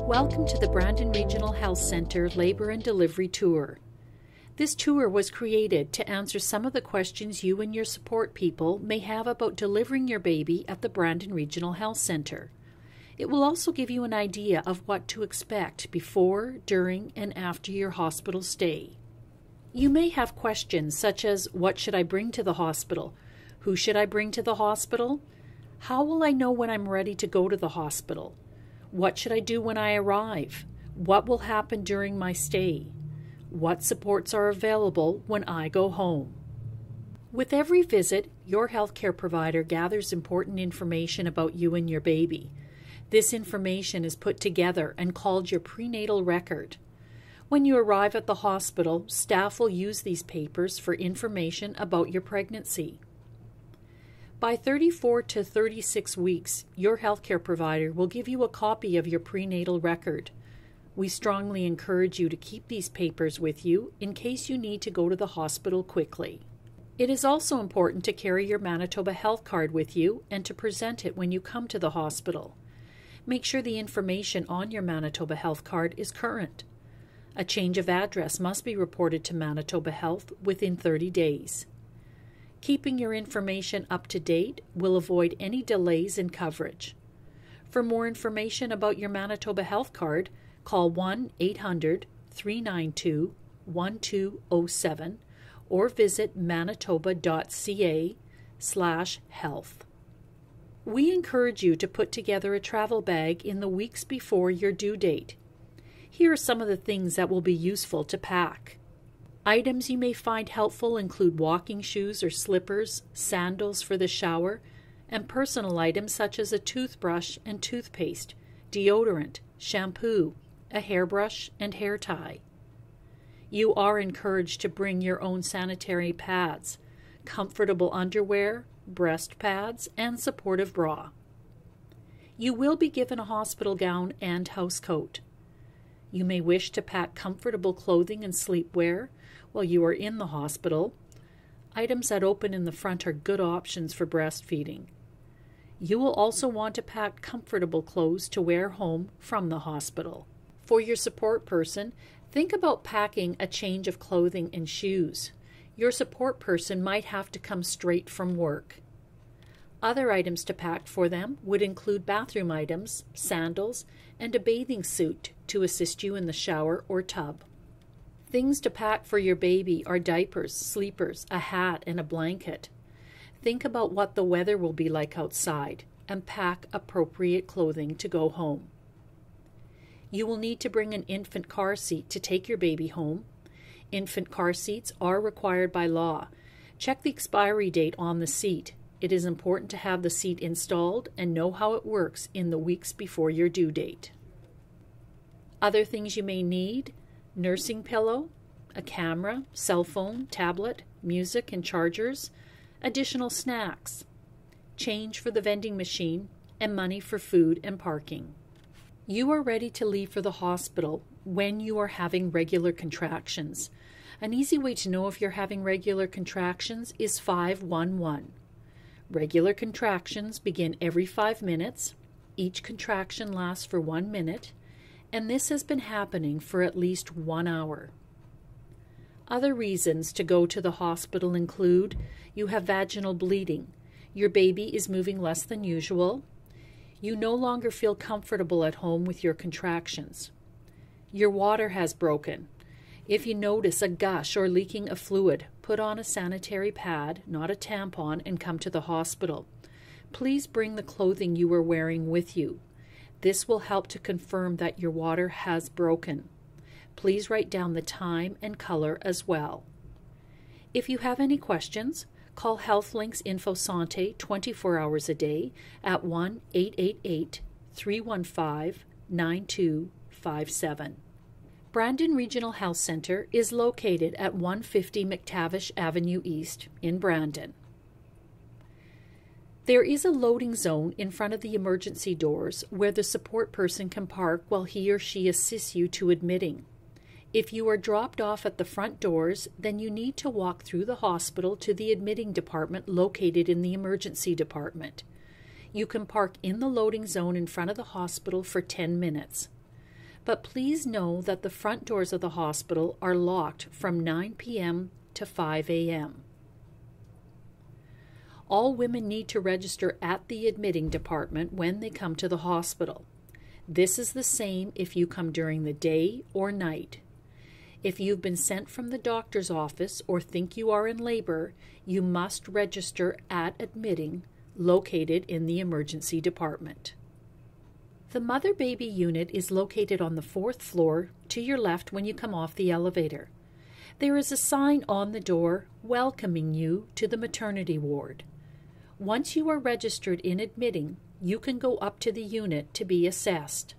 Welcome to the Brandon Regional Health Center Labor and Delivery Tour. This tour was created to answer some of the questions you and your support people may have about delivering your baby at the Brandon Regional Health Center. It will also give you an idea of what to expect before, during, and after your hospital stay. You may have questions such as, what should I bring to the hospital? Who should I bring to the hospital? How will I know when I'm ready to go to the hospital? What should I do when I arrive? What will happen during my stay? What supports are available when I go home? With every visit, your healthcare provider gathers important information about you and your baby. This information is put together and called your prenatal record. When you arrive at the hospital, staff will use these papers for information about your pregnancy. By 34 to 36 weeks, your healthcare provider will give you a copy of your prenatal record. We strongly encourage you to keep these papers with you in case you need to go to the hospital quickly. It is also important to carry your Manitoba health card with you and to present it when you come to the hospital. Make sure the information on your Manitoba health card is current. A change of address must be reported to Manitoba Health within 30 days. Keeping your information up to date will avoid any delays in coverage. For more information about your Manitoba health card, call 1-800-392-1207 or visit manitoba.ca/health. We encourage you to put together a travel bag in the weeks before your due date. Here are some of the things that will be useful to pack. Items you may find helpful include walking shoes or slippers, sandals for the shower, and personal items such as a toothbrush and toothpaste, deodorant, shampoo, a hairbrush, and hair tie. You are encouraged to bring your own sanitary pads, comfortable underwear, breast pads, and supportive bra. You will be given a hospital gown and housecoat. You may wish to pack comfortable clothing and sleepwear while you are in the hospital. Items that open in the front are good options for breastfeeding. You will also want to pack comfortable clothes to wear home from the hospital. For your support person, think about packing a change of clothing and shoes. Your support person might have to come straight from work. Other items to pack for them would include bathroom items, sandals, and a bathing suit to assist you in the shower or tub. Things to pack for your baby are diapers, sleepers, a hat, and a blanket. Think about what the weather will be like outside and pack appropriate clothing to go home. You will need to bring an infant car seat to take your baby home. Infant car seats are required by law. Check the expiry date on the seat. It is important to have the seat installed and know how it works in the weeks before your due date. Other things you may need: nursing pillow, a camera, cell phone, tablet, music and chargers, additional snacks, change for the vending machine, and money for food and parking. You are ready to leave for the hospital when you are having regular contractions. An easy way to know if you're having regular contractions is 511. Regular contractions begin every 5 minutes. Each contraction lasts for 1 minute, and this has been happening for at least 1 hour. Other reasons to go to the hospital include you have vaginal bleeding, your baby is moving less than usual, you no longer feel comfortable at home with your contractions, your water has broken. If you notice a gush or leaking of fluid, put on a sanitary pad, not a tampon, and come to the hospital. Please bring the clothing you are wearing with you. This will help to confirm that your water has broken. Please write down the time and color as well. If you have any questions, call HealthLinks InfoSante 24 hours a day at 1-888-315-9257. Brandon Regional Health Center is located at 150 McTavish Avenue East in Brandon. There is a loading zone in front of the emergency doors where the support person can park while he or she assists you to admitting. If you are dropped off at the front doors, then you need to walk through the hospital to the admitting department located in the emergency department. You can park in the loading zone in front of the hospital for 10 minutes. But please know that the front doors of the hospital are locked from 9 p.m. to 5 a.m. All women need to register at the admitting department when they come to the hospital. This is the same if you come during the day or night. If you've been sent from the doctor's office or think you are in labor, you must register at admitting, located in the emergency department. The mother-baby unit is located on the 4th floor to your left when you come off the elevator. There is a sign on the door welcoming you to the maternity ward. Once you are registered in admitting, you can go up to the unit to be assessed.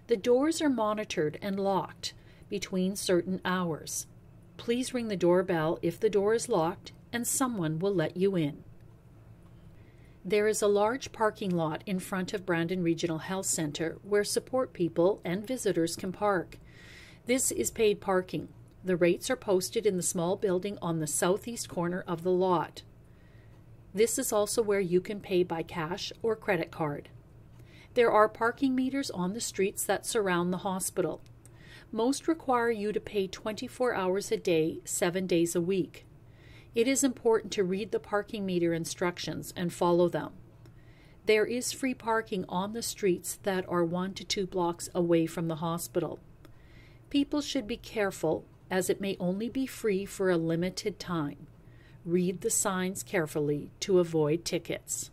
The doors are monitored and locked between certain hours. Please ring the doorbell if the door is locked and someone will let you in. There is a large parking lot in front of Brandon Regional Health Centre where support people and visitors can park. This is paid parking. The rates are posted in the small building on the southeast corner of the lot. This is also where you can pay by cash or credit card. There are parking meters on the streets that surround the hospital. Most require you to pay 24 hours a day, 7 days a week. It is important to read the parking meter instructions and follow them. There is free parking on the streets that are 1 to 2 blocks away from the hospital. People should be careful as it may only be free for a limited time. Read the signs carefully to avoid tickets.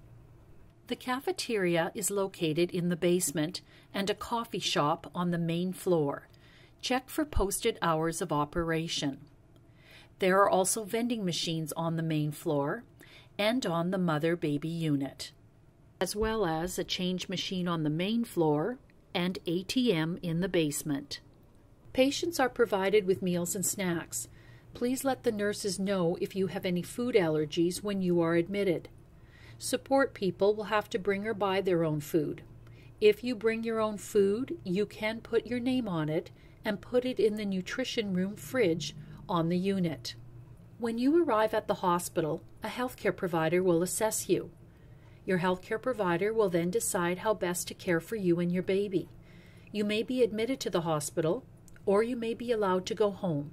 The cafeteria is located in the basement and a coffee shop on the main floor. Check for posted hours of operation. There are also vending machines on the main floor and on the mother-baby unit, as well as a change machine on the main floor and ATM in the basement. Patients are provided with meals and snacks. Please let the nurses know if you have any food allergies when you are admitted. Support people will have to bring or buy their own food. If you bring your own food, you can put your name on it and put it in the nutrition room fridge on the unit. When you arrive at the hospital, a healthcare provider will assess you. Your healthcare provider will then decide how best to care for you and your baby. You may be admitted to the hospital, or you may be allowed to go home.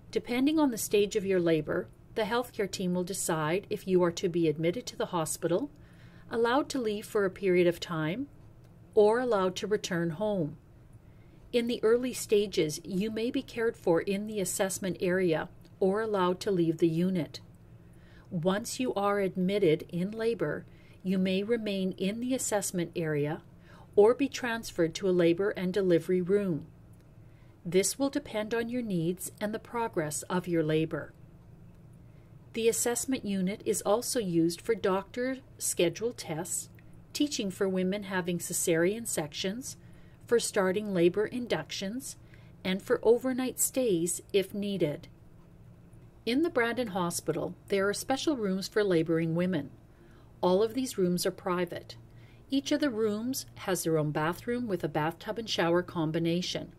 Depending on the stage of your labor, the healthcare team will decide if you are to be admitted to the hospital, allowed to leave for a period of time, or allowed to return home. In the early stages, you may be cared for in the assessment area or allowed to leave the unit. Once you are admitted in labor, you may remain in the assessment area or be transferred to a labor and delivery room. This will depend on your needs and the progress of your labor. The assessment unit is also used for doctor-scheduled tests, teaching for women having cesarean sections, for starting labor inductions, and for overnight stays if needed. In the Brandon Hospital, there are special rooms for laboring women. All of these rooms are private. Each of the rooms has their own bathroom with a bathtub and shower combination.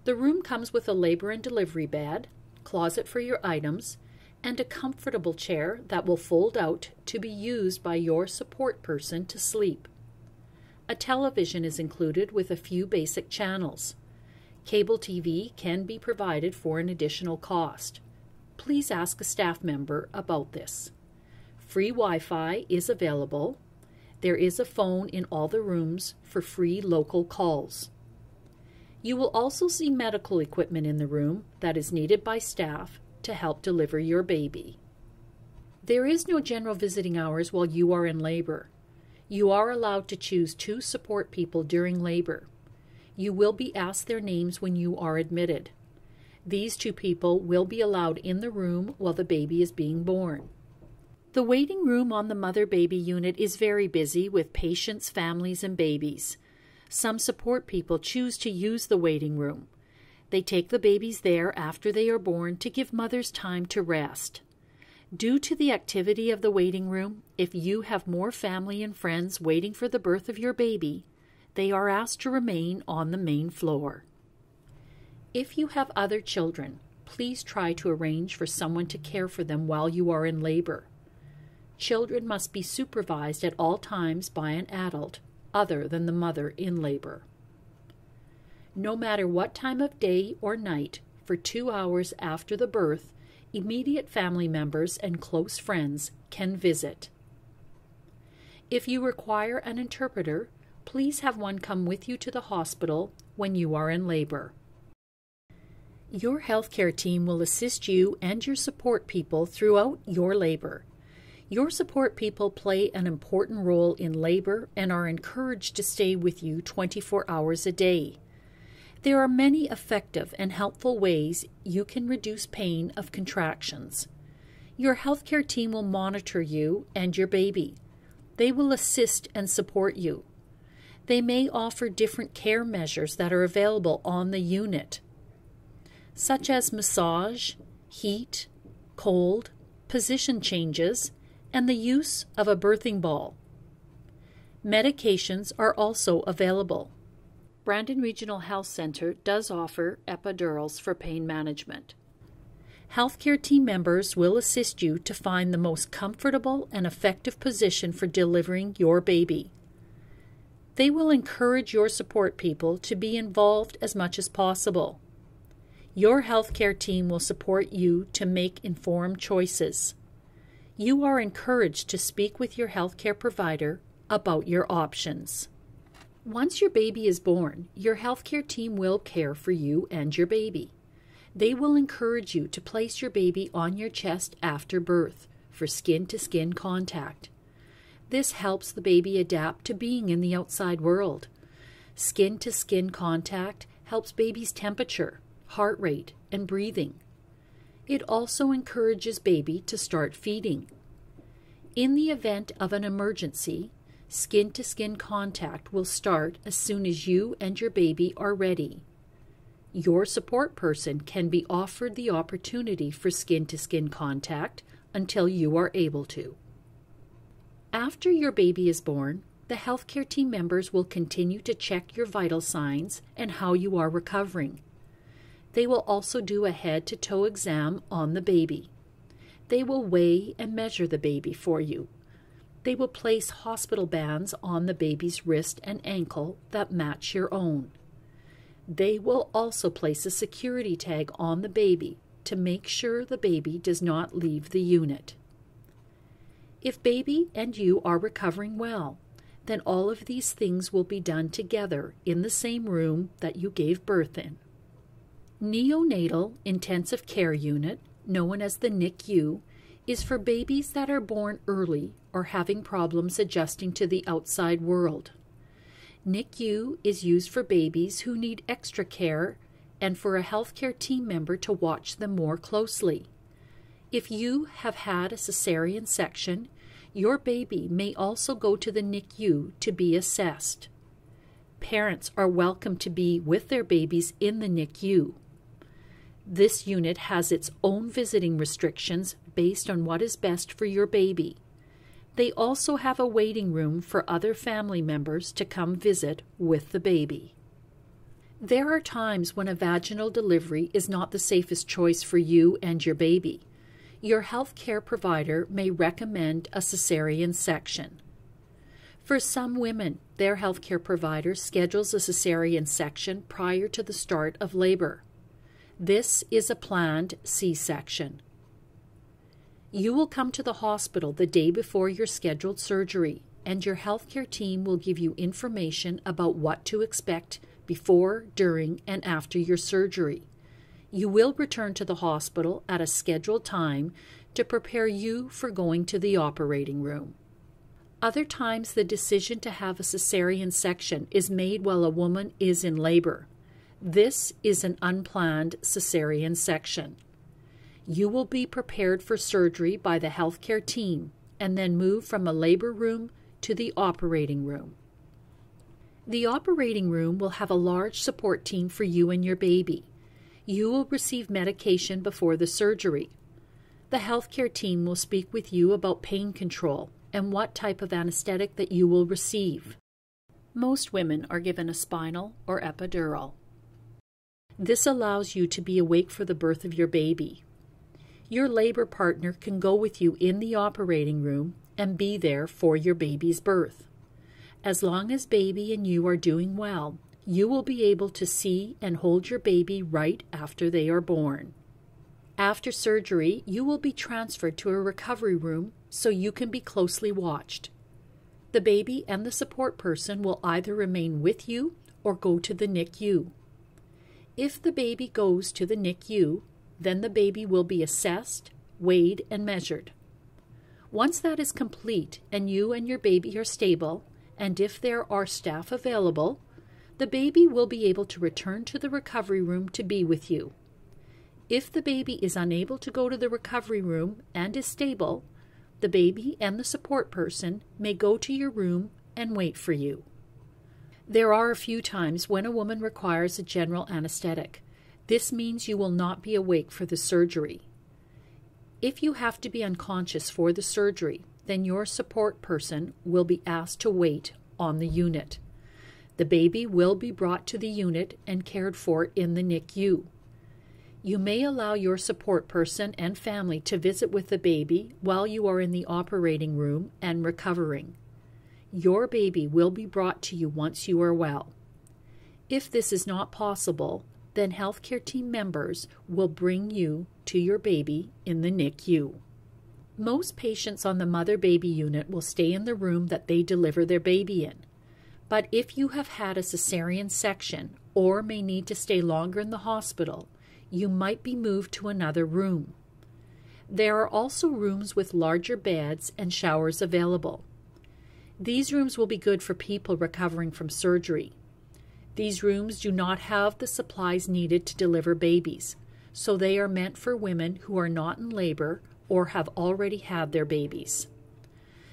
The room comes with a labor and delivery bed, closet for your items, and a comfortable chair that will fold out to be used by your support person to sleep. A television is included with a few basic channels. Cable TV can be provided for an additional cost. Please ask a staff member about this. Free Wi-Fi is available. There is a phone in all the rooms for free local calls. You will also see medical equipment in the room that is needed by staff to help deliver your baby. There is no general visiting hours while you are in labor. You are allowed to choose 2 support people during labor. You will be asked their names when you are admitted. These 2 people will be allowed in the room while the baby is being born. The waiting room on the mother-baby unit is very busy with patients, families, and babies. Some support people choose to use the waiting room. They take the babies there after they are born to give mothers time to rest. Due to the activity of the waiting room, if you have more family and friends waiting for the birth of your baby, they are asked to remain on the main floor. If you have other children, please try to arrange for someone to care for them while you are in labor. Children must be supervised at all times by an adult other than the mother in labor. No matter what time of day or night, for 2 hours after the birth, immediate family members and close friends can visit. If you require an interpreter, please have one come with you to the hospital when you are in labor. Your healthcare team will assist you and your support people throughout your labor. Your support people play an important role in labor and are encouraged to stay with you 24 hours a day. There are many effective and helpful ways you can reduce pain of contractions. Your healthcare team will monitor you and your baby. They will assist and support you. They may offer different care measures that are available on the unit, such as massage, heat, cold, position changes, and the use of a birthing ball. Medications are also available. Brandon Regional Health Center does offer epidurals for pain management. Healthcare team members will assist you to find the most comfortable and effective position for delivering your baby. They will encourage your support people to be involved as much as possible. Your healthcare team will support you to make informed choices. You are encouraged to speak with your healthcare provider about your options. Once your baby is born, your healthcare team will care for you and your baby. They will encourage you to place your baby on your chest after birth for skin-to-skin contact. This helps the baby adapt to being in the outside world. Skin-to-skin contact helps baby's temperature, heart rate, and breathing. It also encourages baby to start feeding. In the event of an emergency, skin-to-skin contact will start as soon as you and your baby are ready. Your support person can be offered the opportunity for skin-to-skin contact until you are able to. After your baby is born, the healthcare team members will continue to check your vital signs and how you are recovering. They will also do a head-to-toe exam on the baby. They will weigh and measure the baby for you. They will place hospital bands on the baby's wrist and ankle that match your own. They will also place a security tag on the baby to make sure the baby does not leave the unit. If baby and you are recovering well, then all of these things will be done together in the same room that you gave birth in. Neonatal Intensive Care Unit, known as the Nicu, is for babies that are born early or having problems adjusting to the outside world. NICU is used for babies who need extra care and for a healthcare team member to watch them more closely. If you have had a cesarean section, your baby may also go to the NICU to be assessed. Parents are welcome to be with their babies in the NICU. This unit has its own visiting restrictions based on what is best for your baby. They also have a waiting room for other family members to come visit with the baby. There are times when a vaginal delivery is not the safest choice for you and your baby. Your health care provider may recommend a cesarean section. For some women, their health care provider schedules a cesarean section prior to the start of labor. This is a planned C-section. You will come to the hospital the day before your scheduled surgery, and your healthcare team will give you information about what to expect before, during, and after your surgery. You will return to the hospital at a scheduled time to prepare you for going to the operating room. Other times, the decision to have a cesarean section is made while a woman is in labor. This is an unplanned cesarean section. You will be prepared for surgery by the healthcare team and then move from a labor room to the operating room. The operating room will have a large support team for you and your baby. You will receive medication before the surgery. The healthcare team will speak with you about pain control and what type of anesthetic that you will receive. Most women are given a spinal or epidural. This allows you to be awake for the birth of your baby. Your labor partner can go with you in the operating room and be there for your baby's birth. As long as baby and you are doing well, you will be able to see and hold your baby right after they are born. After surgery, you will be transferred to a recovery room so you can be closely watched. The baby and the support person will either remain with you or go to the NICU. If the baby goes to the NICU, then the baby will be assessed, weighed, and measured. Once that is complete and you and your baby are stable, and if there are staff available, the baby will be able to return to the recovery room to be with you. If the baby is unable to go to the recovery room and is stable, the baby and the support person may go to your room and wait for you. There are a few times when a woman requires a general anesthetic. This means you will not be awake for the surgery. If you have to be unconscious for the surgery, then your support person will be asked to wait on the unit. The baby will be brought to the unit and cared for in the NICU. You may allow your support person and family to visit with the baby while you are in the operating room and recovering. Your baby will be brought to you once you are well. If this is not possible, then healthcare team members will bring you to your baby in the NICU. Most patients on the mother-baby unit will stay in the room that they deliver their baby in. But if you have had a cesarean section or may need to stay longer in the hospital, you might be moved to another room. There are also rooms with larger beds and showers available. These rooms will be good for people recovering from surgery. These rooms do not have the supplies needed to deliver babies, so they are meant for women who are not in labor or have already had their babies.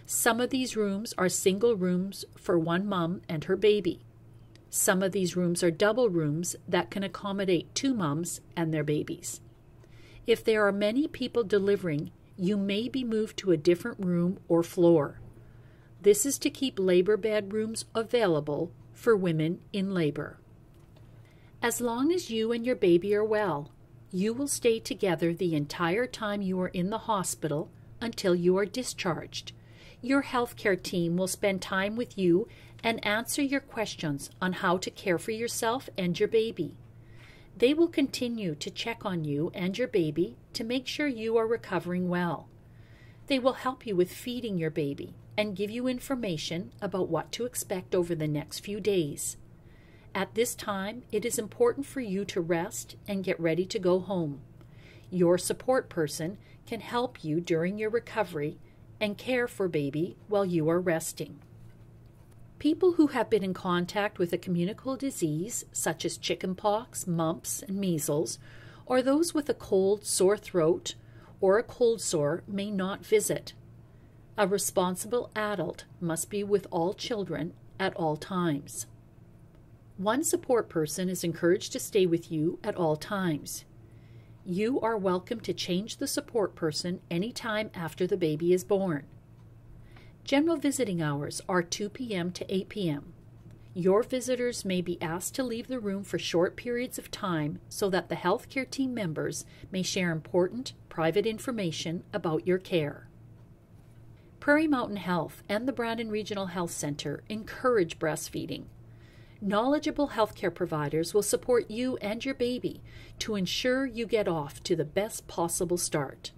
Some of these rooms are single rooms for one mom and her baby. Some of these rooms are double rooms that can accommodate two moms and their babies. If there are many people delivering, you may be moved to a different room or floor. This is to keep labor bed rooms available for women in labor. As long as you and your baby are well, you will stay together the entire time you are in the hospital until you are discharged. Your healthcare team will spend time with you and answer your questions on how to care for yourself and your baby. They will continue to check on you and your baby to make sure you are recovering well. They will help you with feeding your baby and give you information about what to expect over the next few days. At this time, it is important for you to rest and get ready to go home. Your support person can help you during your recovery and care for baby while you are resting. People who have been in contact with a communicable disease, such as chickenpox, mumps, and measles, or those with a cold, sore throat, or a cold sore may not visit. A responsible adult must be with all children at all times. One support person is encouraged to stay with you at all times. You are welcome to change the support person anytime after the baby is born. General visiting hours are 2 p.m. to 8 p.m. Your visitors may be asked to leave the room for short periods of time so that the healthcare team members may share important, private information about your care. Prairie Mountain Health and the Brandon Regional Health Center encourage breastfeeding. Knowledgeable healthcare providers will support you and your baby to ensure you get off to the best possible start.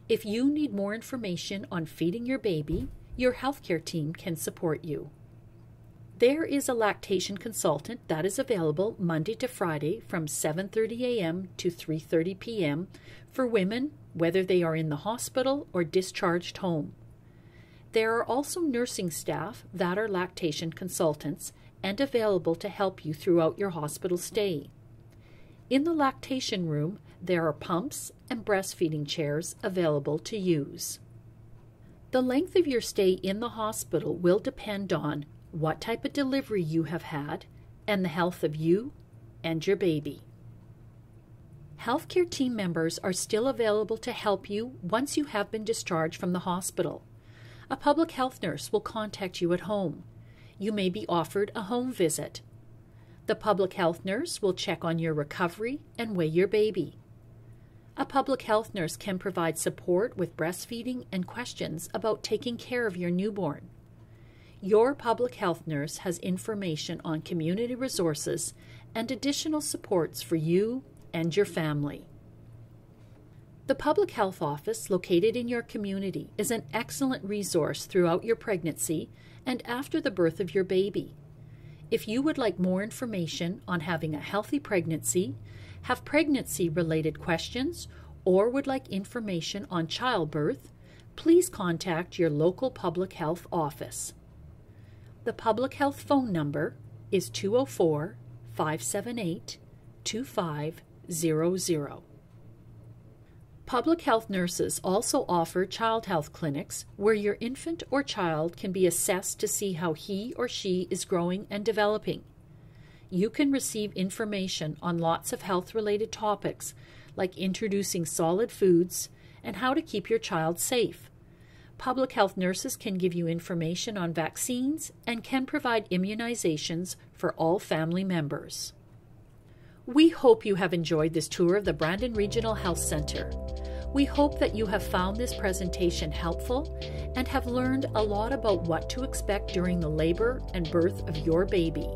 If you need more information on feeding your baby, your healthcare team can support you. There is a lactation consultant that is available Monday to Friday from 7:30 a.m. to 3:30 p.m. for women, whether they are in the hospital or discharged home. There are also nursing staff that are lactation consultants and available to help you throughout your hospital stay. In the lactation room, there are pumps and breastfeeding chairs available to use. The length of your stay in the hospital will depend on what type of delivery you have had and the health of you and your baby. Healthcare team members are still available to help you once you have been discharged from the hospital. A public health nurse will contact you at home. You may be offered a home visit. The public health nurse will check on your recovery and weigh your baby. A public health nurse can provide support with breastfeeding and questions about taking care of your newborn. Your public health nurse has information on community resources and additional supports for you and your family. The public health office located in your community is an excellent resource throughout your pregnancy and after the birth of your baby. If you would like more information on having a healthy pregnancy, have pregnancy-related questions, or would like information on childbirth, please contact your local public health office. The public health phone number is 204-578-2500. Public health nurses also offer child health clinics where your infant or child can be assessed to see how he or she is growing and developing. You can receive information on lots of health-related topics like introducing solid foods and how to keep your child safe. Public health nurses can give you information on vaccines and can provide immunizations for all family members. We hope you have enjoyed this tour of the Brandon Regional Health Center. We hope that you have found this presentation helpful and have learned a lot about what to expect during the labor and birth of your baby.